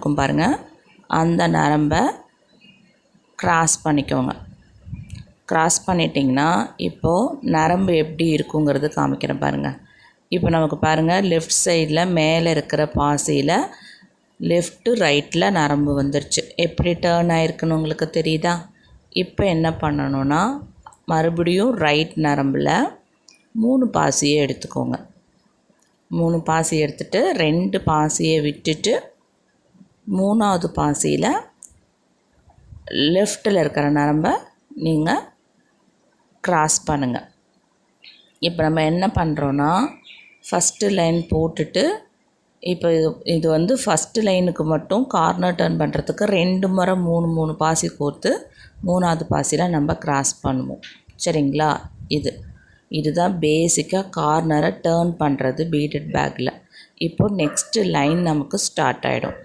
இருக்கும் பாருங்கள், அந்த நரம்பை கிராஸ் பண்ணிக்கோங்க. கிராஸ் பண்ணிட்டிங்கன்னா இப்போது நரம்பு எப்படி இருக்குங்கிறது காமிக்கிறேன் பாருங்கள். இப்போ நமக்கு பாருங்கள், லெஃப்ட் சைடில் மேலே இருக்கிற பாசியில் லெஃப்ட்டு ரைட்டில் நரம்பு வந்துருச்சு. எப்படி டேர்ன் ஆகிருக்குன்னு உங்களுக்கு தெரியுதா? இப்போ என்ன பண்ணணுன்னா, மறுபடியும் ரைட் நரம்பில் 3 பாசியை எடுத்துக்கோங்க. 3 பாசி எடுத்துகிட்டு 2 பாசியை விட்டுட்டு 3ஆவது பாசியில் லெஃப்ட்டில் இருக்கிற நரம்பை நீங்கள் கிராஸ் பண்ணுங்கள். இப்போ நம்ம என்ன பண்ணுறோன்னா, ஃபஸ்ட்டு லைன் போட்டுட்டு இப்போ இது வந்து ஃபஸ்ட்டு லைனுக்கு மட்டும் கார்னர் டர்ன் பண்ணுறதுக்கு 2 முறை 3 பாசி கோர்த்து 3ஆவது பாசியில் நம்ம கிராஸ் பண்ணுவோம். சரிங்களா? இதுதான் பேசிக்காக கார்னரை டேர்ன் பண்ணுறது பீடட் பேக்கில். இப்போது நெக்ஸ்ட்டு லைன் நமக்கு ஸ்டார்ட் ஆகிடும்.